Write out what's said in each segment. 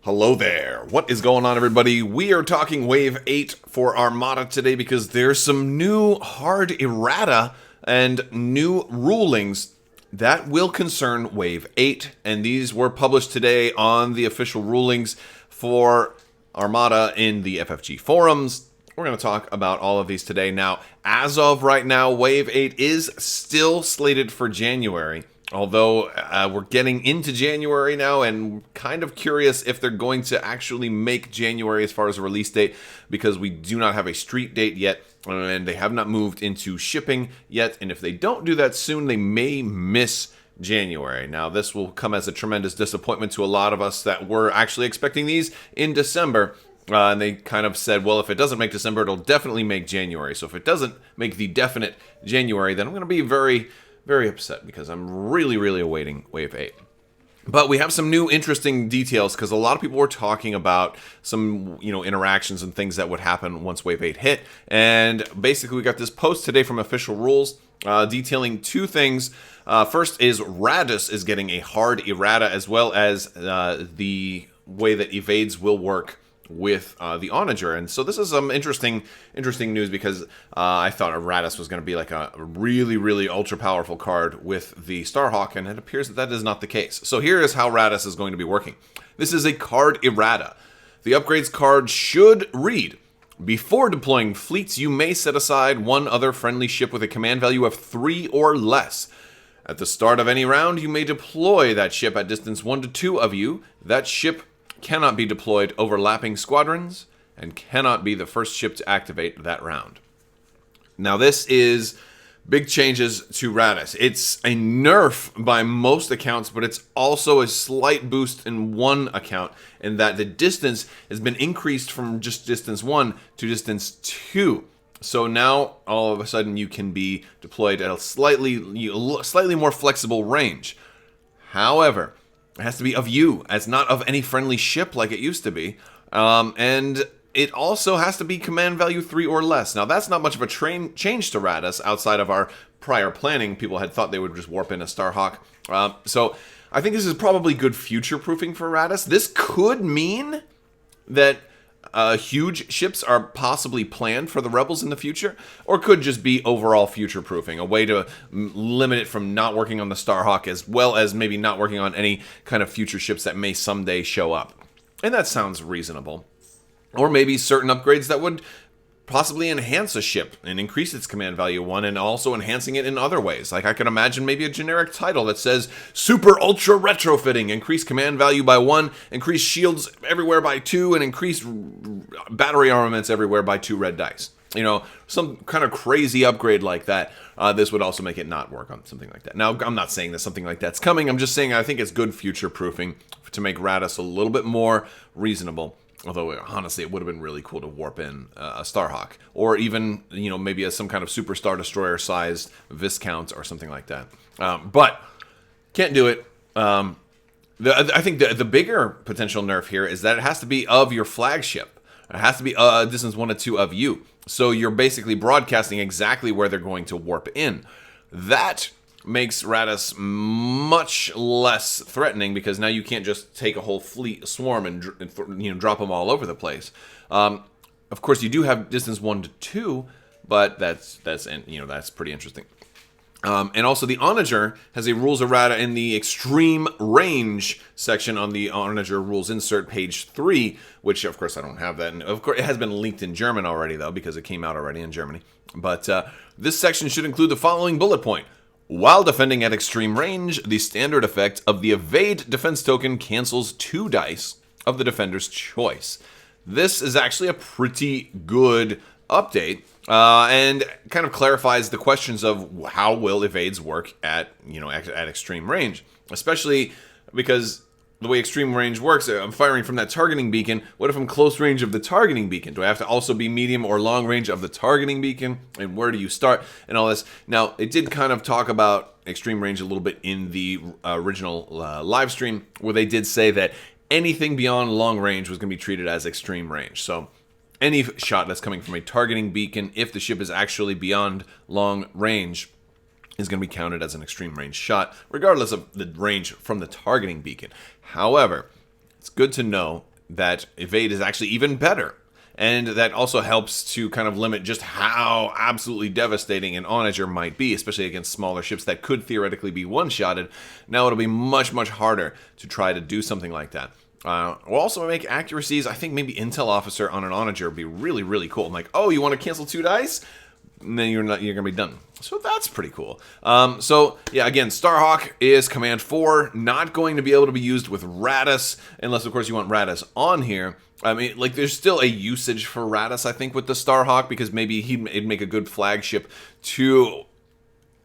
Hello there. What is going on, everybody? We are talking Wave 8 for Armada today because there's some new hard errata and new rulings that will concern Wave 8. And these were published today on the official rulings for Armada in the FFG forums. We're going to talk about all of these today. Now, as of right now, Wave 8 is still slated for January. Although we're getting into January now and kind of curious if they're going to actually make January as far as a release date, because we do not have a street date yet and they have not moved into shipping yet. And if they don't do that soon, they may miss January. Now, this will come as a tremendous disappointment to a lot of us that were actually expecting these in December. And they kind of said, well, if it doesn't make December, it'll definitely make January. So if it doesn't make the definite January, then I'm going to be very upset because I'm really awaiting Wave 8. But we have some new interesting details because a lot of people were talking about some, interactions and things that would happen once Wave 8 hit. And basically we got this post today from Official Rules detailing two things. First is Radis is getting a hard errata, as well as the way that evades will work with the Onager. And so this is some interesting news because I thought Errata was going to be like a really ultra powerful card with the Starhawk, and it appears that that is not the case. So here is how Radis is going to be working. This is a card errata. The upgrades card should read: before deploying fleets, you may set aside one other friendly ship with a command value of 3 or less. At the start of any round, you may deploy that ship at distance 1 to 2 of you. That ship cannot be deployed overlapping squadrons and cannot be the first ship to activate that round. Now, this is big changes to Radis. It's a nerf by most accounts, but it's also a slight boost in one account, in that the distance has been increased from just distance 1 to distance 2. So now, all of a sudden, you can be deployed at a slightly more flexible range. However, it has to be of you, as not of any friendly ship like it used to be. And it also has to be command value 3 or less. Now, that's not much of a change to Radis outside of our prior planning. People had thought they would just warp in a Starhawk. So I think this is probably good future-proofing for Radis. This could mean that huge ships are possibly planned for the Rebels in the future, or could just be overall future-proofing, a way to limit it from not working on the Starhawk, as well as maybe not working on any kind of future ships that may someday show up. And that sounds reasonable. Or maybe certain upgrades that would possibly enhance a ship and increase its command value 1, and also enhancing it in other ways. Like, I could imagine maybe a generic title that says Super Ultra Retrofitting, increase command value by 1, increase shields everywhere by 2, and increase battery armaments everywhere by 2 red dice. Some kind of crazy upgrade like that. This would also make it not work on something like that. Now, I'm not saying that something like that's coming. I'm just saying I think it's good future-proofing to make Radis a little bit more reasonable. Although, honestly, it would have been really cool to warp in a Starhawk. Or even, maybe some kind of Super Star Destroyer-sized Viscount or something like that. But, can't do it. I think the bigger potential nerf here is that it has to be of your flagship. It has to be distance 1 to 2 of you. So you're basically broadcasting exactly where they're going to warp in. That makes Radis much less threatening, because now you can't just take a whole fleet swarm and drop them all over the place. Of course, you do have distance 1 to 2, but that's pretty interesting. And also, the Onager has a rules errata in the extreme range section on the Onager rules insert, page 3, which, of course, I don't have that. And of course, it has been linked in German already, though, because it came out already in Germany. But this section should include the following bullet point. While defending at extreme range, the standard effect of the evade defense token cancels 2 dice of the defender's choice. This is actually a pretty good update, and kind of clarifies the questions of how will evades work at extreme range, especially because the way extreme range works, I'm firing from that targeting beacon. What if I'm close range of the targeting beacon? Do I have to also be medium or long range of the targeting beacon? And where do you start? And all this. Now, it did kind of talk about extreme range a little bit in the original live stream, where they did say that anything beyond long range was going to be treated as extreme range. So any shot that's coming from a targeting beacon, if the ship is actually beyond long range, is going to be counted as an extreme range shot, regardless of the range from the targeting beacon. However, it's good to know that evade is actually even better. And that also helps to kind of limit just how absolutely devastating an onager might be, especially against smaller ships that could theoretically be one-shotted. Now it'll be much, much harder to try to do something like that. We'll also make accuracies. I think maybe Intel Officer on an onager would be really, really cool. I'm like, oh, you want to cancel 2 dice? And then you're gonna be done. So that's pretty cool. So yeah, again, Starhawk is command 4, not going to be able to be used with Raddus, unless of course you want Raddus on here. I mean, like, there's still a usage for Raddus, I think, with the Starhawk, because maybe he'd make a good flagship to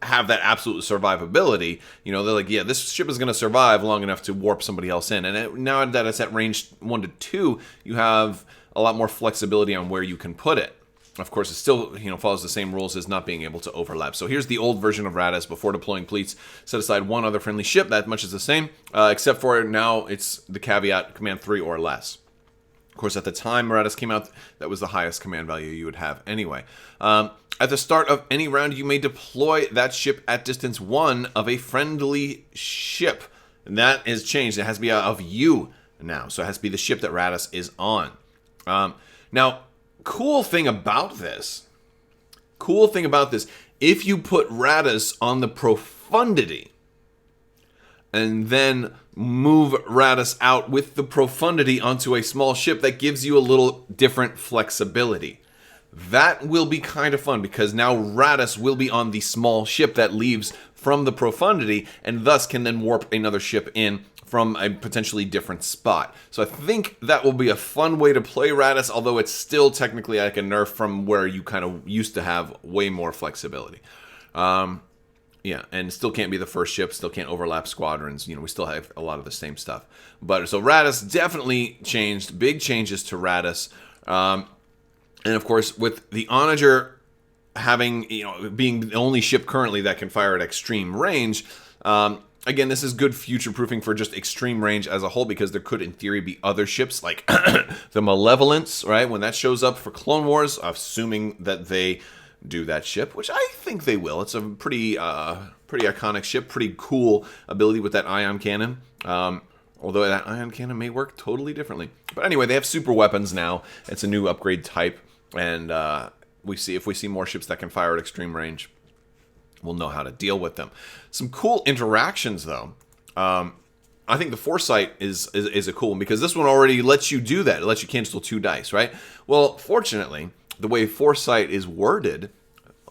have that absolute survivability. You know, they're like, yeah, this ship is going to survive long enough to warp somebody else in. And now that it's at range 1 to 2, you have a lot more flexibility on where you can put it. Of course, it still, you know, follows the same rules as not being able to overlap. So here's the old version of Raddus. Before deploying fleets, set aside 1 other friendly ship. That much is the same, except for now it's the caveat command 3 or less. Of course, at the time Raddus came out, that was the highest command value you would have anyway. At the start of any round, you may deploy that ship at distance 1 of a friendly ship. And that is changed. It has to be of you now. So it has to be the ship that Raddus is on. Now, cool thing about this, if you put Raddus on the Profundity, and then move Raddus out with the Profundity onto a small ship, that gives you a little different flexibility. That will be kind of fun, because now Raddus will be on the small ship that leaves from the Profundity, and thus can then warp another ship in from a potentially different spot. So I think that will be a fun way to play Raddus, although it's still technically like a nerf from where you kind of used to have way more flexibility. Yeah, and still can't be the first ship, still can't overlap squadrons. You know, we still have a lot of the same stuff. But so Raddus definitely changed, big changes to Raddus. And of course, with the Onager having, you know, being the only ship currently that can fire at extreme range, again, this is good future-proofing for just extreme range as a whole, because there could, in theory, be other ships like the Malevolence, right? When that shows up for Clone Wars, assuming that they do that ship, which I think they will. It's a pretty iconic ship, pretty cool ability with that ion cannon. Although that ion cannon may work totally differently. But anyway, they have super weapons now. It's a new upgrade type, and if we see more ships that can fire at extreme range, we'll know how to deal with them. Some cool interactions, though. I think the Foresight is a cool one, because this one already lets you do that. It lets you cancel 2 dice, right? Well, fortunately, the way Foresight is worded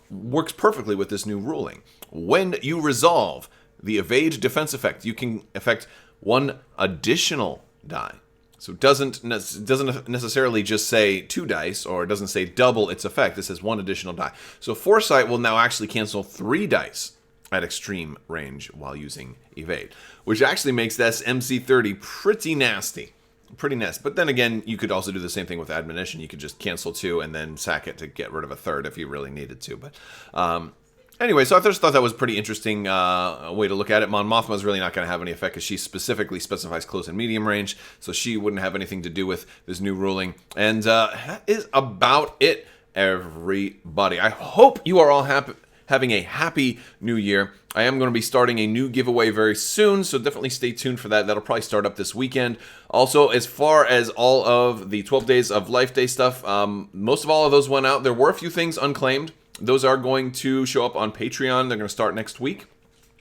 works perfectly with this new ruling. When you resolve the evade defense effect, you can affect 1 additional die. So it doesn't necessarily just say 2 dice, or it doesn't say double its effect. It says 1 additional die. So Foresight will now actually cancel 3 dice at extreme range while using evade, which actually makes this MC30 pretty nasty. Pretty nasty. But then again, you could also do the same thing with admonition. You could just cancel 2 and then sack it to get rid of a 3rd if you really needed to. But anyway, so I just thought that was a pretty interesting way to look at it. Mon Mothma's really not going to have any effect, because she specifically specifies close and medium range, so she wouldn't have anything to do with this new ruling. And that is about it, everybody. I hope you are all having a happy new year. I am going to be starting a new giveaway very soon, so definitely stay tuned for that. That'll probably start up this weekend. Also, as far as all of the 12 Days of Life Day stuff, most of all of those went out. There were a few things unclaimed. Those are going to show up on Patreon. They're going to start next week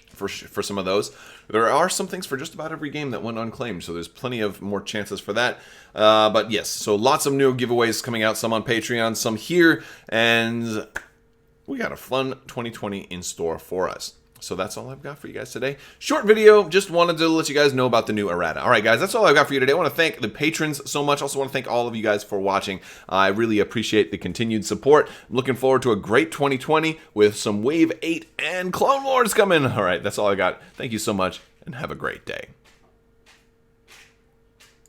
for some of those. There are some things for just about every game that went unclaimed, so there's plenty of more chances for that. But yes, so lots of new giveaways coming out, some on Patreon, some here, and we got a fun 2020 in store for us. So that's all I've got for you guys today. Short video, just wanted to let you guys know about the new Errata. All right, guys, that's all I've got for you today. I want to thank the patrons so much. Also want to thank all of you guys for watching. I really appreciate the continued support. I'm looking forward to a great 2020 with some Wave 8 and Clone Wars coming. All right, that's all I got. Thank you so much, and have a great day.